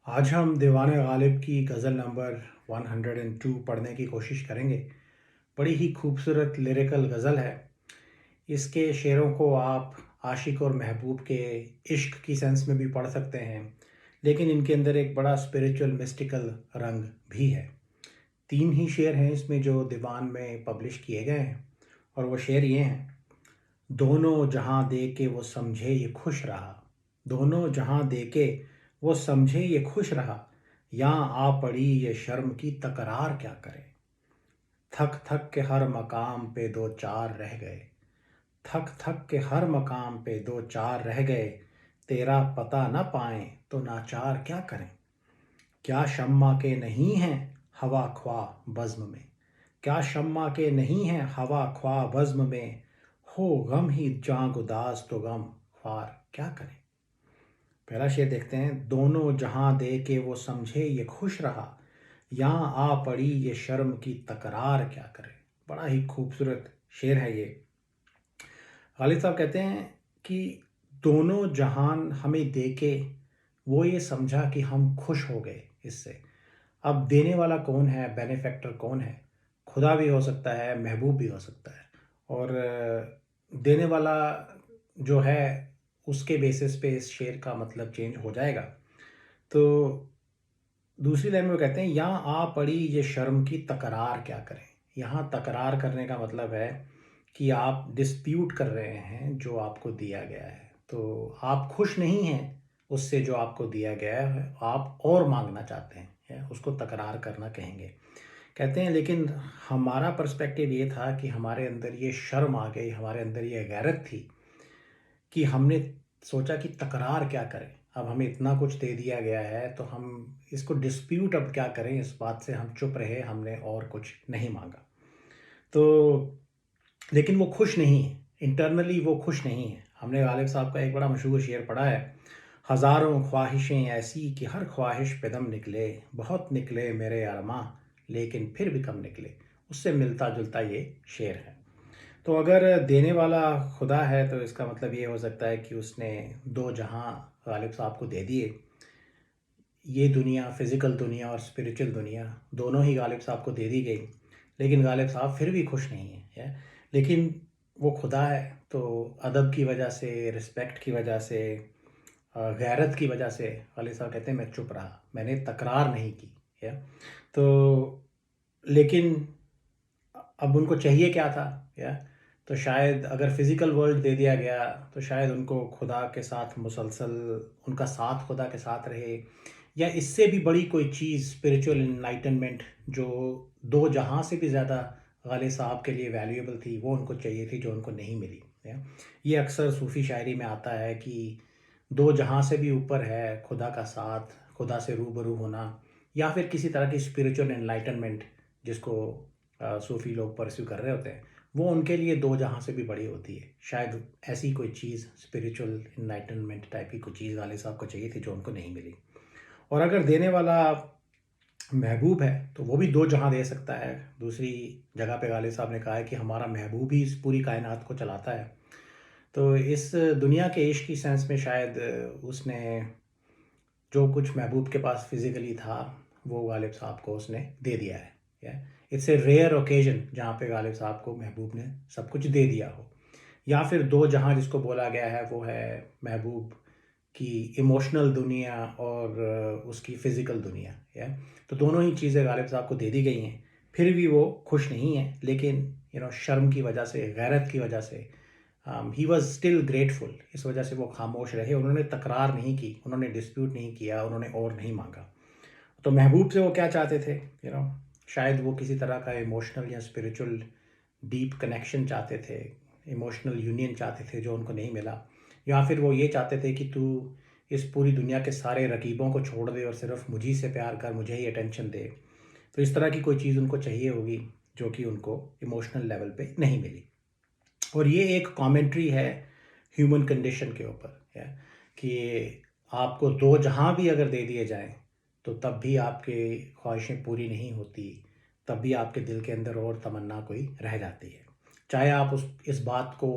आज हम दीवाने गालिब की गज़ल नंबर 102 पढ़ने की कोशिश करेंगे। बड़ी ही खूबसूरत लिरिकल गज़ल है। इसके शेरों को आप आशिक और महबूब के इश्क की सेंस में भी पढ़ सकते हैं, लेकिन इनके अंदर एक बड़ा स्पिरिचुअल मिस्टिकल रंग भी है। 3 ही शेर हैं इसमें जो दीवान में पब्लिश किए गए हैं, और वो शेर ये हैं: दोनों जहां दे के वो समझे ये खुश रहा, दोनों जहां दे के वो समझे ये खुश रहा, यहाँ आ पड़ी ये शर्म की तकरार क्या करे। थक थक के हर मकाम पे दो चार रह गए, थक थक के हर मकाम पे दो चार रह गए, तेरा पता न पाए तो नाचार क्या करें। क्या शम्मा के नहीं हैं हवा ख्वा बज़्म में, क्या शम्मा के नहीं हैं हवा ख्वा बज़्म में, हो गम ही जां गुदाज तो गम ख्वार क्या करें। पहला शेर देखते हैं: दोनों जहां दे के वो समझे ये खुश रहा, यहाँ आ पड़ी ये शर्म की तकरार क्या करे। बड़ा ही खूबसूरत शेर है ये। गालिब साहब कहते हैं कि दोनों जहान हमें दे के वो ये समझा कि हम खुश हो गए इससे। अब देने वाला कौन है, बेनिफैक्टर कौन है? खुदा भी हो सकता है, महबूब भी हो सकता है। और देने वाला जो है, उसके बेसिस पे इस शेर का मतलब चेंज हो जाएगा। तो दूसरी लाइन में वो कहते हैं, यहाँ आ पड़ी ये शर्म की तकरार क्या करें। यहाँ तकरार करने का मतलब है कि आप डिस्प्यूट कर रहे हैं जो आपको दिया गया है। तो आप खुश नहीं हैं उससे जो आपको दिया गया है, आप और मांगना चाहते हैं, या उसको तकरार करना कहेंगे। कहते हैं लेकिन हमारा पर्सपेक्टिव ये था कि हमारे अंदर ये शर्म आ गई, हमारे अंदर ये गैरत थी कि हमने सोचा कि तकरार क्या करें। अब हमें इतना कुछ दे दिया गया है तो हम इसको डिस्प्यूट अब क्या करें, इस बात से हम चुप रहे, हमने और कुछ नहीं मांगा। तो लेकिन वो खुश नहीं है, इंटरनली वो खुश नहीं है। हमने गालिब साहब का एक बड़ा मशहूर शेर पढ़ा है: हज़ारों ख्वाहिशें ऐसी कि हर ख्वाहिश पे दम निकले, बहुत निकले मेरे अरमा लेकिन फिर भी कम निकले। उससे मिलता जुलता ये शेर है। तो अगर देने वाला खुदा है तो इसका मतलब ये हो सकता है कि उसने दो जहां गालिब साहब को दे दिए। ये दुनिया, फिज़िकल दुनिया और स्पिरिचुअल दुनिया, दोनों ही गालिब साहब को दे दी गई, लेकिन गालिब साहब फिर भी खुश नहीं है। लेकिन वो खुदा है, तो अदब की वजह से, रिस्पेक्ट की वजह से, गैरत की वजह से गालिब साहब कहते हैं मैं चुप रहा, मैंने तकरार नहीं की है। तो लेकिन अब उनको चाहिए क्या था, या तो शायद अगर फिज़िकल वर्ल्ड दे दिया गया तो शायद उनको खुदा के साथ मुसलसल, उनका साथ खुदा के साथ रहे, या इससे भी बड़ी कोई चीज़ स्पिरिचुअल इनलाइटनमेंट जो दो जहां से भी ज़्यादा गालिब साहब के लिए वैल्यूएबल थी, वो उनको चाहिए थी जो उनको नहीं मिली है। ये अक्सर सूफ़ी शायरी में आता है कि दो जहां से भी ऊपर है खुदा का साथ, खुदा से रूबरू होना, या फिर किसी तरह की स्पिरिचुअल एनलाइटनमेंट जिसको सूफ़ी लोग परस्यू कर रहे होते हैं, वो उनके लिए दो जहां से भी बड़ी होती है। शायद ऐसी कोई चीज़, स्पिरिचुअल एनलाइटनमेंट टाइप की कोई चीज़ गालिब साहब को चाहिए थी जो उनको नहीं मिली। और अगर देने वाला महबूब है तो वो भी दो जहां दे सकता है। दूसरी जगह पे गालिब साहब ने कहा है कि हमारा महबूब ही इस पूरी कायनात को चलाता है। तो इस दुनिया के इश्क की सेंस में शायद उसने जो कुछ महबूब के पास फिज़िकली था, वो गालिब साहब को उसने दे दिया है। या इट्स ए रेयर ओकेजन जहाँ पे गालिब साहब को महबूब ने सब कुछ दे दिया हो। या फिर दो जहाँ जिसको बोला गया है वो है महबूब की इमोशनल दुनिया और उसकी फ़िज़िकल दुनिया। या तो दोनों ही चीज़ें गालिब साहब को दे दी गई हैं, फिर भी वो खुश नहीं है। लेकिन शर्म की वजह से, गैरत की वजह से, ही वॉज स्टिल ग्रेटफुल। इस वजह से वो खामोश रहे, उन्होंने तकरार नहीं की, उन्होंने डिस्प्यूट नहीं किया, उन्होंने और नहीं मांगा। तो महबूब से वो क्या चाहते थे, शायद वो किसी तरह का इमोशनल या स्पिरिचुअल डीप कनेक्शन चाहते थे, इमोशनल यूनियन चाहते थे जो उनको नहीं मिला। या फिर वो ये चाहते थे कि तू इस पूरी दुनिया के सारे रकीबों को छोड़ दे और सिर्फ मुझी से प्यार कर, मुझे ही अटेंशन दे। तो इस तरह की कोई चीज़ उनको चाहिए होगी जो कि उनको इमोशनल लेवल पे नहीं मिली। और ये एक कमेंट्री है ह्यूमन कंडीशन के ऊपर, है कि आपको दो जहां भी अगर दे दिए जाएं तो तब भी आपकी ख्वाहिशें पूरी नहीं होती, तब भी आपके दिल के अंदर और तमन्ना कोई रह जाती है। चाहे आप उस इस बात को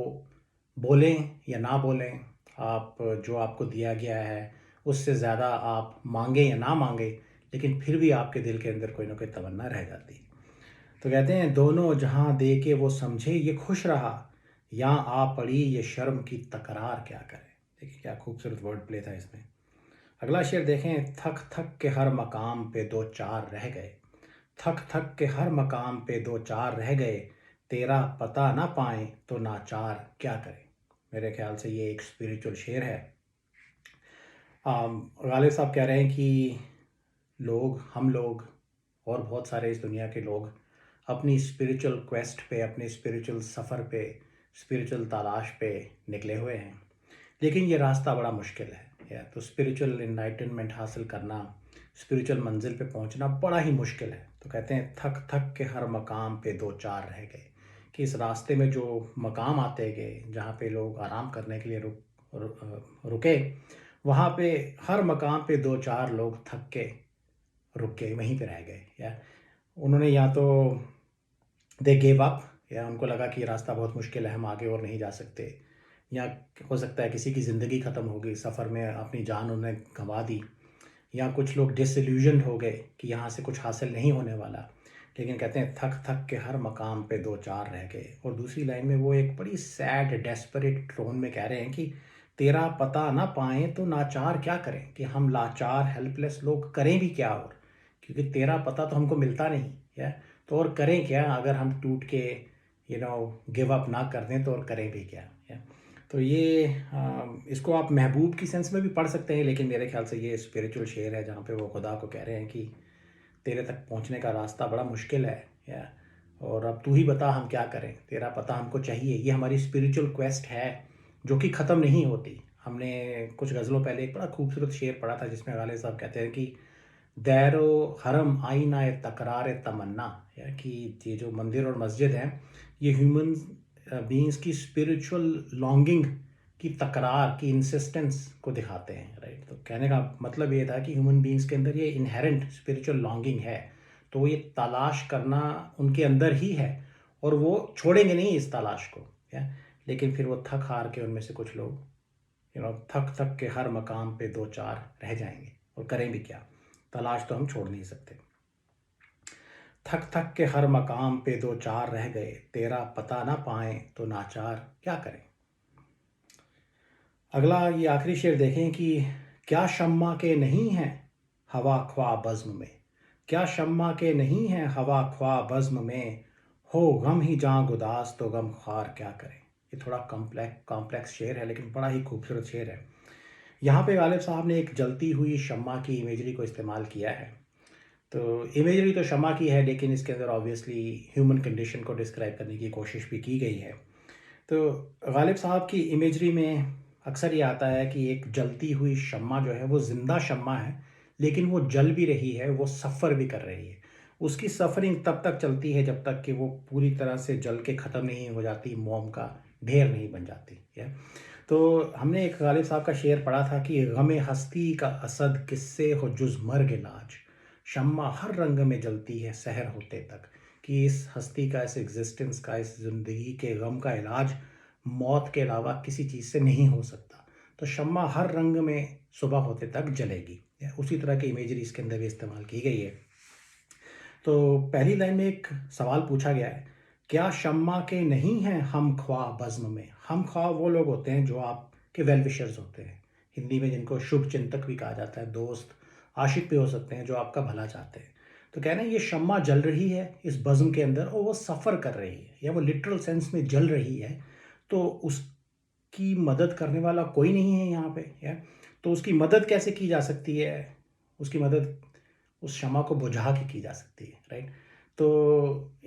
बोलें या ना बोलें, आप जो आपको दिया गया है उससे ज़्यादा आप मांगे या ना मांगे, लेकिन फिर भी आपके दिल के अंदर कोई ना कोई तमन्ना रह जाती है। तो कहते हैं दोनों जहां दे के वो समझे ये खुश रहा, यहाँ आ पड़ी ये शर्म की तकरार क्या करे। देखिए क्या खूबसूरत वर्ड प्ले था इसमें। अगला शेर देखें, थक थक के हर मकाम पे दो चार रह गए, थक थक के हर मकाम पे दो चार रह गए, तेरा पता ना पाए तो नाचार क्या करें। मेरे ख्याल से ये एक स्पिरिचुअल शेर है। गालिब साहब कह रहे हैं कि हम लोग और बहुत सारे इस दुनिया के लोग अपनी स्पिरिचुअल क्वेस्ट पे, अपने स्पिरिचुअल सफ़र पे, स्पिरिचुअल तलाश पे निकले हुए हैं, लेकिन ये रास्ता बड़ा मुश्किल है। या तो स्पिरिचुअल इनलाइटनमेंट हासिल करना, स्पिरिचुअल मंजिल पे पहुंचना बड़ा ही मुश्किल है। तो कहते हैं थक थक के हर मकाम पे दो चार रह गए, कि इस रास्ते में जो मकाम आते गए जहाँ पे लोग आराम करने के लिए रुके, वहाँ पे हर मकाम पे दो चार लोग थक के रुक के वहीं पे रह गए। या उन्होंने या तो दे गेव अप, या उनको लगा कि ये रास्ता बहुत मुश्किल है, हम आगे और नहीं जा सकते, या हो सकता है किसी की ज़िंदगी ख़त्म हो गई, सफ़र में अपनी जान उन्होंने गंवा दी, या कुछ लोग डिसइल्यूजन्ड हो गए कि यहाँ से कुछ हासिल नहीं होने वाला। लेकिन कहते हैं थक थक के हर मकाम पे दो चार रह गए। और दूसरी लाइन में वो एक बड़ी सैड डेस्परेट टोन में कह रहे हैं कि तेरा पता ना पाएँ तो नाचार क्या करें, कि हम लाचार हेल्पलेस लोग करें भी क्या, और क्योंकि तेरा पता तो हमको मिलता नहीं है, तो और करें क्या अगर हम टूट के गिव अप ना कर दें, तो और करें भी क्या। तो ये इसको आप महबूब की सेंस में भी पढ़ सकते हैं, लेकिन मेरे ख्याल से ये स्पिरिचुअल शेर है जहाँ पे वो खुदा को कह रहे हैं कि तेरे तक पहुँचने का रास्ता बड़ा मुश्किल है, या और अब तू ही बता हम क्या करें, तेरा पता हमको चाहिए। ये हमारी स्पिरिचुअल क्वेस्ट है जो कि ख़त्म नहीं होती। हमने कुछ गज़लों पहले एक बड़ा खूबसूरत शेर पढ़ा था जिसमें गालिब साहब कहते हैं कि दैरो हरम आईना तकरार तमन्ना, या कि ये जो मंदिर और मस्जिद हैं ये ह्यूमन बीइंग्स की स्पिरिचुअल लॉन्गिंग की तकरार की इंसिस्टेंस को दिखाते हैं, राइट। तो कहने का मतलब ये था कि ह्यूमन बीइंग्स के अंदर ये इनहेरेंट स्पिरिचुअल लॉन्गिंग है, तो ये तलाश करना उनके अंदर ही है, और वो छोड़ेंगे नहीं इस तलाश को। या लेकिन फिर वो थक हार के उनमें से कुछ लोग थक थक के हर मकाम पे दो चार रह जाएंगे, और करें भी क्या, तलाश तो हम छोड़ नहीं सकते। थक थक के हर मकाम पे दो चार रह गए, तेरा पता ना पाए तो नाचार क्या करें। अगला ये आखिरी शेर देखें कि क्या शम्मा के नहीं है हवा ख्वा बज़्म में, क्या शम्मा के नहीं है हवा ख्वा बज़्म में, हो गम ही जां गुदास तो गम ख्वार क्या करें। ये थोड़ा कॉम्प्लेक्स शेर है, लेकिन बड़ा ही खूबसूरत शेर है। यहाँ पे गालिब साहब ने एक जलती हुई शम्मा की इमेजरी को इस्तेमाल किया है। तो इमेजरी तो शम्मा की है, लेकिन इसके अंदर ऑब्वियसली ह्यूमन कंडीशन को डिस्क्राइब करने की कोशिश भी की गई है। तो गालिब साहब की इमेजरी में अक्सर ये आता है कि एक जलती हुई शम्मा जो है वो ज़िंदा शम्मा है, लेकिन वो जल भी रही है, वो सफ़र भी कर रही है। उसकी सफ़रिंग तब तक चलती है जब तक कि वो पूरी तरह से जल के ख़त्म नहीं हो जाती, मोम का ढेर नहीं बन जाती है। तो हमने एक गालिब साहब का शेर पढ़ा था कि गम हस्ती का असद किस्से हो जुज़ मर्ग इलाज, शम्मा हर रंग में जलती है सहर होते तक, कि इस हस्ती का, इस एग्जिस्टेंस का, इस ज़िंदगी के गम का इलाज मौत के अलावा किसी चीज़ से नहीं हो सकता। तो शम्मा हर रंग में सुबह होते तक जलेगी। उसी तरह की इमेजरी इसके अंदर भी इस्तेमाल की गई है। तो पहली लाइन में एक सवाल पूछा गया है, क्या शम्मा के नहीं हैं हम ख्वाह बज़्म में। हम ख्वाह वो लोग होते हैं जो आपके वेल विशर्स होते हैं, हिंदी में जिनको शुभ चिंतक भी कहा जाता है, दोस्त आशिक भी हो सकते हैं जो आपका भला चाहते हैं। तो कह रहे हैं ये शम्मा जल रही है इस बज़्म के अंदर, और वो सफ़र कर रही है, या वो लिटरल सेंस में जल रही है। तो उसकी मदद करने वाला कोई नहीं है यहाँ पे, या तो उसकी मदद कैसे की जा सकती है, उसकी मदद उस शमा को बुझा के की जा सकती है, राइट। तो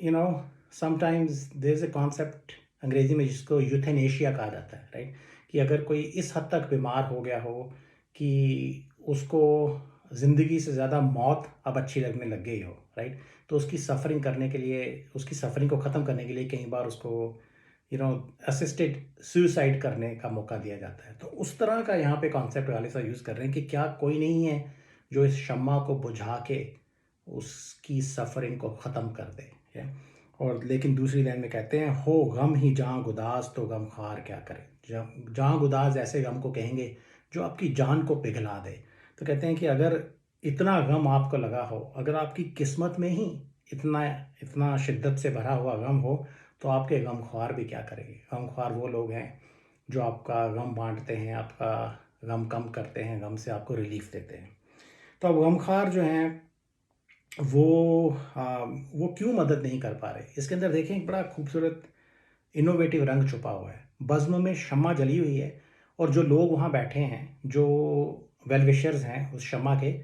sometimes there is a concept अंग्रेज़ी में जिसको यूथेनेशिया कहा जाता है, राइट, कि अगर कोई इस हद तक बीमार हो गया हो कि उसको ज़िंदगी से ज़्यादा मौत अब अच्छी लगने लग गई हो, राइट, तो उसकी सफ़रिंग करने के लिए, उसकी सफ़रिंग को ख़त्म करने के लिए कई बार उसको असिस्टेड सुसाइड करने का मौका दिया जाता है। तो उस तरह का यहाँ पे कॉन्सेप्ट वाले सा यूज़ कर रहे हैं कि क्या कोई नहीं है जो इस शम्मा को बुझा के उसकी सफ़रिंग को ख़त्म कर दे, है। और लेकिन दूसरी लाइन में कहते हैं हो गम ही जहाँ गुदास तो गम खार क्या करे। जहाँ गुदास ऐसे गम को कहेंगे जो आपकी जान को पिघला दे। तो कहते हैं कि अगर इतना गम आपको लगा हो, अगर आपकी किस्मत में ही इतना इतना शिद्दत से भरा हुआ गम हो, तो आपके गमख्वार भी क्या करेंगे। गमख्वार वो लोग हैं जो आपका गम बाँटते हैं, आपका गम कम करते हैं, गम से आपको रिलीफ़ देते हैं। तो अब गमख्वार जो हैं वो वो क्यों मदद नहीं कर पा रहे? इसके अंदर देखें एक बड़ा खूबसूरत इनोवेटिव रंग छुपा हुआ है। बज़्म में शम्मा जली हुई है और जो लोग वहाँ बैठे हैं, जो वेल विशर्स हैं उस शम्मा के,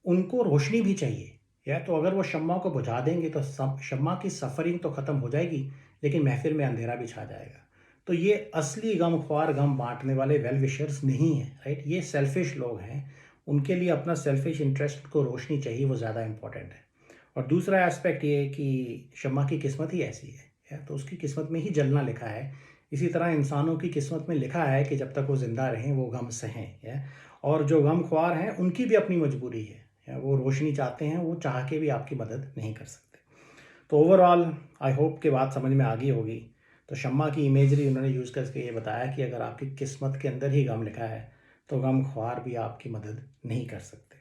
उनको रोशनी भी चाहिए। या तो अगर वो शम्मा को बुझा देंगे तो शम्मा की सफ़रिंग तो ख़त्म हो जाएगी, लेकिन महफ़िल में अंधेरा भी छा जाएगा। तो ये असली गमख्वार, गम बाँटने वाले वेल विशर्स नहीं हैं, राइट? ये सेल्फ़िश लोग हैं। उनके लिए अपना सेल्फ़िश इंटरेस्ट को रोशनी चाहिए, वो ज़्यादा इम्पोर्टेंट है। और दूसरा एस्पेक्ट ये है कि शम्मा की किस्मत ही ऐसी है, या तो उसकी किस्मत में ही जलना लिखा है। इसी तरह इंसानों की किस्मत में लिखा है कि जब तक वो ज़िंदा रहें वो गम सहें, या और जो गमख्वार हैं उनकी भी अपनी मजबूरी है, या वो रोशनी चाहते हैं, वो चाह के भी आपकी मदद नहीं कर सकते। तो ओवरऑल आई होप कि बात समझ में आ गई होगी। तो शम्मा की इमेजरी उन्होंने यूज़ करके ये बताया कि अगर आपकी किस्मत के अंदर ही गम लिखा है, तो गमख्वार भी आपकी मदद नहीं कर सकते।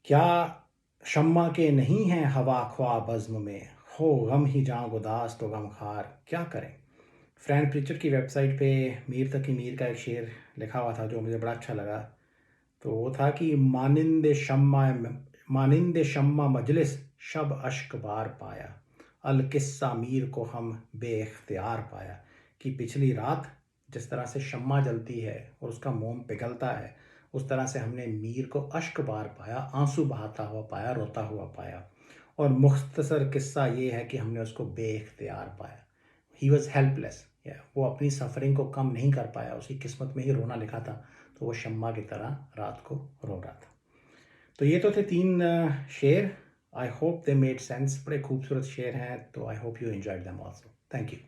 क्या शम्मा के नहीं हैं हवा ख्वाह बज़्म में, हो गम ही जाँ गुदास तो गमख्वार क्या करें। फ्रैंक प्रीचर की वेबसाइट पे मीर तकी मीर का एक शेर लिखा हुआ था जो मुझे बड़ा अच्छा लगा। तो वो था कि मानिंद शम्मा मजलिस शब अश्क बार पाया, अल किस्सा मीर को हम बेख्तियार पाया। कि पिछली रात जिस तरह से शम्मा जलती है और उसका मोम पिघलता है, उस तरह से हमने मीर को अश्क बार पाया, आंसू बहाता हुआ पाया, रोता हुआ पाया। और मुख्तसर किस्सा ये है कि हमने उसको बेख्तियार पाया। ही वॉज हेल्पलेस, वो अपनी सफरिंग को कम नहीं कर पाया, उसकी किस्मत में ही रोना लिखा था, तो वो शम्मा की तरह रात को रो रहा था। तो ये तो थे 3 शेर। I hope they made sense. बड़े खूबसूरत शेर हैं, तो I hope you enjoyed them also. Thank you.